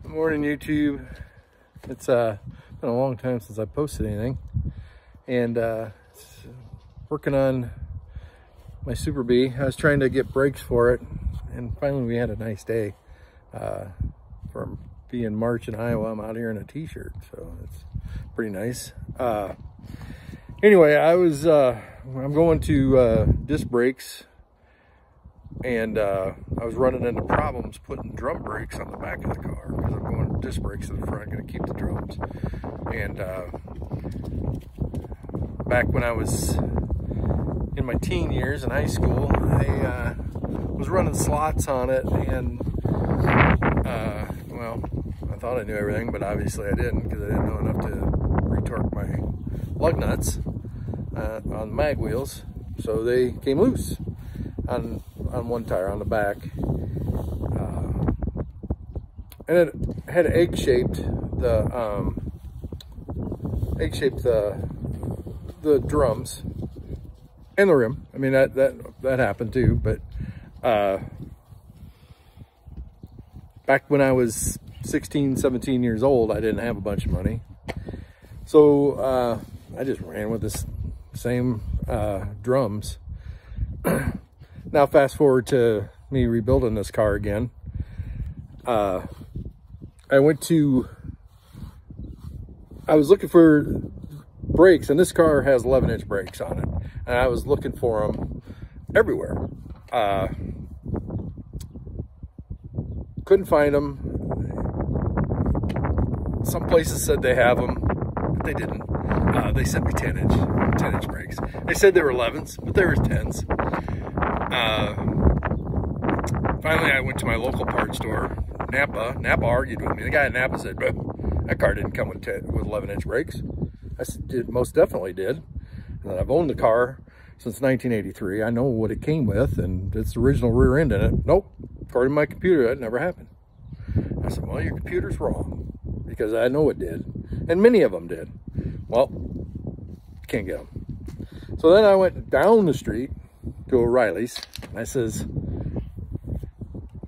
Morning, YouTube. It's been a long time since I posted anything, and working on my Super Bee. I was trying to get brakes for it, and finally we had a nice day. For being March in Iowa, I'm out here in a t-shirt, so it's pretty nice. Anyway, I'm going to disc brakes, and I was running into problems putting drum brakes on the back of the car because I'm going disc brakes in the front, going to keep the drums. And back when I was in my teen years in high school, I was running slots on it, and well, I thought I knew everything, but obviously I didn't, because I didn't know enough to retorque my lug nuts on the mag wheels, so they came loose on one tire on the back, and it had egg-shaped the drums and the rim. I mean, that happened too, but back when I was 16, 17 years old, I didn't have a bunch of money, so I just ran with this same drums. Now fast forward to me rebuilding this car again. I was looking for brakes, and this car has 11-inch brakes on it, and I was looking for them everywhere. Couldn't find them. Some places said they have them, but they didn't. They sent me 10-inch brakes. They said they were 11s, but they were 10s. Finally, I went to my local parts store, Napa. Napa argued with me. The guy at Napa said, but that car didn't come with 11-inch brakes. I said, it most definitely did. And I've owned the car since 1983. I know what it came with, and it's the original rear end in it. Nope, according to my computer, that never happened. I said, well, your computer's wrong, because I know it did, and many of them did. Well, can't get them. So then I went down the street to O'Reilly's, and I says,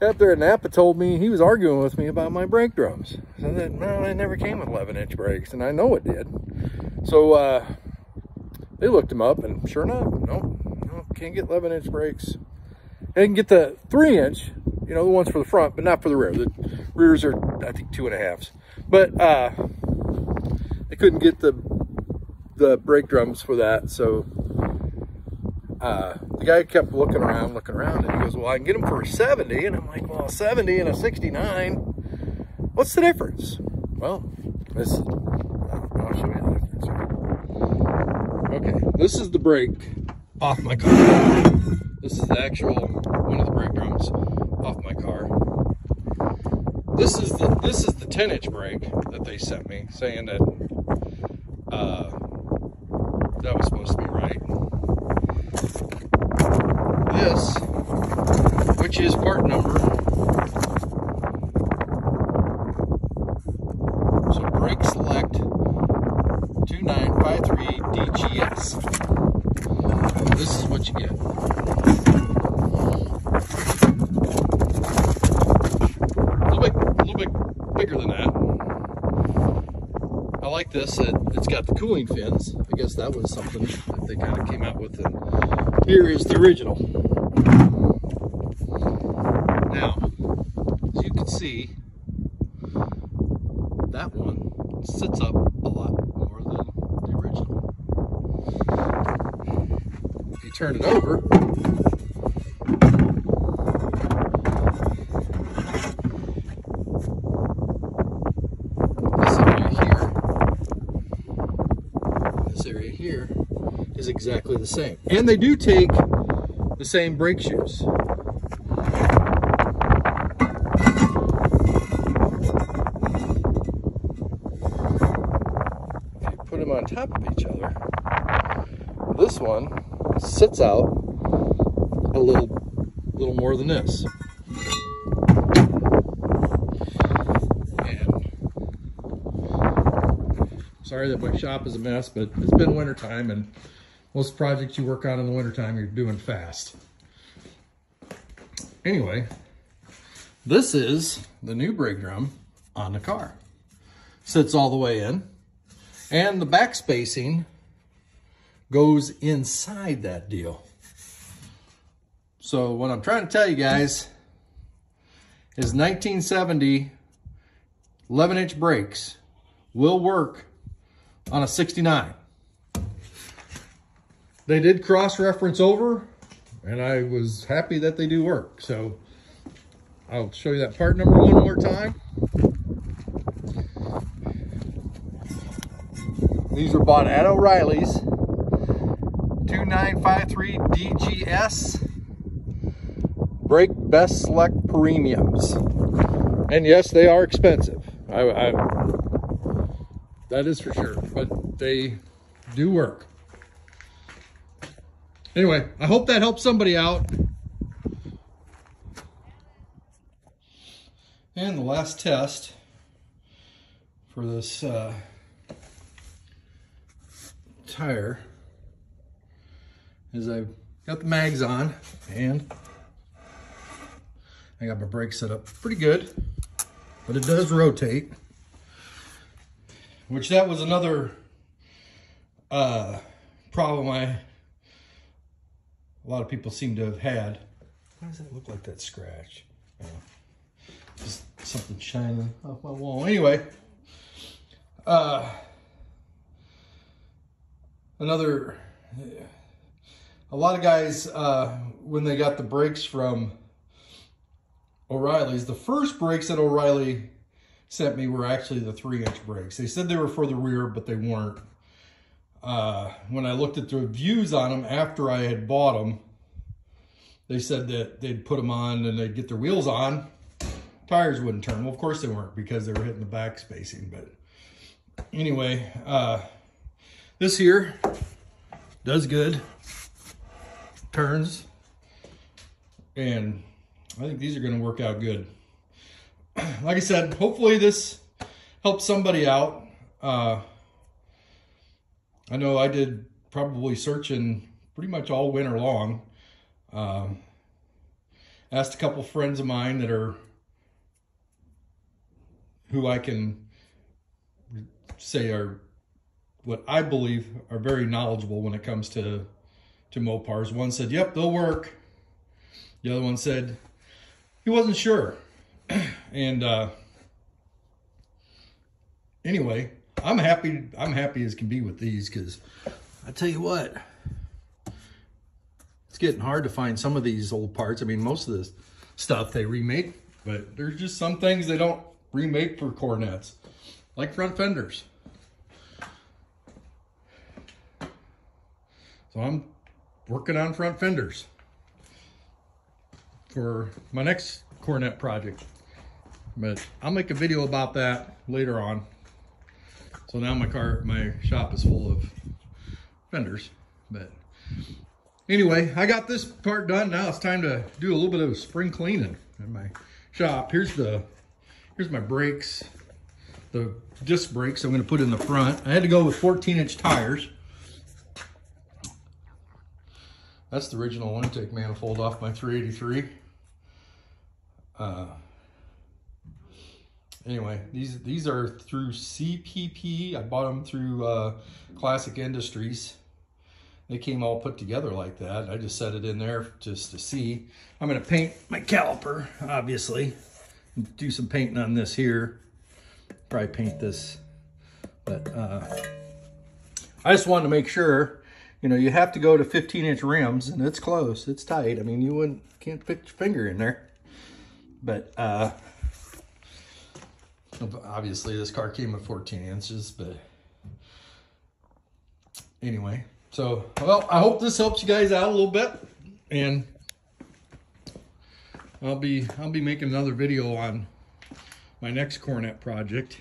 up there at Napa told me, he was arguing with me about my brake drums. I said, no, it never came with 11-inch brakes, and I know it did. So they looked them up, and sure enough, no, can't get 11-inch brakes. They can get the 3-inch, you know, the ones for the front, but not for the rear. The rears are, I think, 2.5s. But they couldn't get the brake drums for that, so the guy kept looking around, and he goes, well, I can get them for 70. And I'm like, well, 70 and a 69, what's the difference? Well, I'll show you the difference. Okay, this is the brake off my car. This is the actual one of the brake drums off my car. This is the 10-inch brake that they sent me, saying that that was supposed to be right. This, which is part number, so brake select 2953DGS. This is what you get. A little bit bigger than that. I like this. It's got the cooling fins. I guess that was something that they kind of came out with. And here is the original. Now, as you can see, that one sits up a lot more than the original. If you turn it over, this area here is exactly the same. And they do take the same brake shoes. Put them on top of each other. This one sits out a little more than this. And sorry that my shop is a mess, but it's been winter time, and most projects you work on in the wintertime, you're doing fast. Anyway, this is the new brake drum on the car. Sits all the way in. And the back spacing goes inside that deal. So what I'm trying to tell you guys is 1970 11-inch brakes will work on a 69. They did cross-reference over, and I was happy that they do work. So I'll show you that part number one more time. These were bought at O'Reilly's. 2953 DGS Brake Best Select Premiums. And yes, they are expensive. That is for sure, but they do work. Anyway, I hope that helps somebody out. And the last test for this tire is I've got the mags on and I got my brakes set up pretty good, but it does rotate, which that was another problem a lot of people seem to have had. Why does that look like that scratch? Just something shining off my wall. Anyway, a lot of guys, when they got the brakes from O'Reilly's, the first brakes that O'Reilly sent me were actually the 3-inch brakes. They said they were for the rear, but they weren't. When I looked at the reviews on them after I had bought them, they said that they'd put them on and they'd get their wheels on, tires wouldn't turn. Well, of course they weren't, because they were hitting the back spacing. But anyway, this here does good, turns, and I think these are going to work out good. Like I said, hopefully this helps somebody out. I know I did probably searching pretty much all winter long. Asked a couple friends of mine that are, who I can say are, what I believe are very knowledgeable when it comes to Mopars. One said, yep, they'll work. The other one said he wasn't sure. And anyway, I'm happy as can be with these, because I tell you what, it's getting hard to find some of these old parts. I mean, most of this stuff they remake, but there's just some things they don't remake for Cornettes, like front fenders. So I'm working on front fenders for my next Cornette project, but I'll make a video about that later on. So now my shop is full of fenders. But anyway, I got this part done. Now it's time to do a little bit of spring cleaning in my shop. Here's my brakes, the disc brakes I'm going to put in the front. I had to go with 14-inch tires. That's the original intake manifold off my 383. Anyway, these are through CPP. I bought them through Classic Industries. They came all put together like that. I just set it in there just to see. I'm going to paint my caliper, obviously. Do some painting on this here. Probably paint this. But I just wanted to make sure, you know, you have to go to 15-inch rims, and it's close. It's tight. I mean, you can't fit your finger in there. But obviously this car came with 14 inches, but anyway. So, well, I hope this helps you guys out a little bit, and I'll be making another video on my next Cornette project,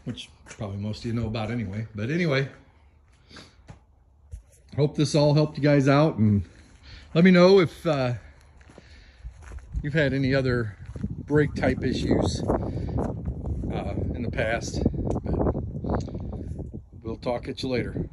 which probably most of you know about anyway. But anyway, hope this all helped you guys out, and let me know if you've had any other brake type issues in the past. But we'll talk at you later.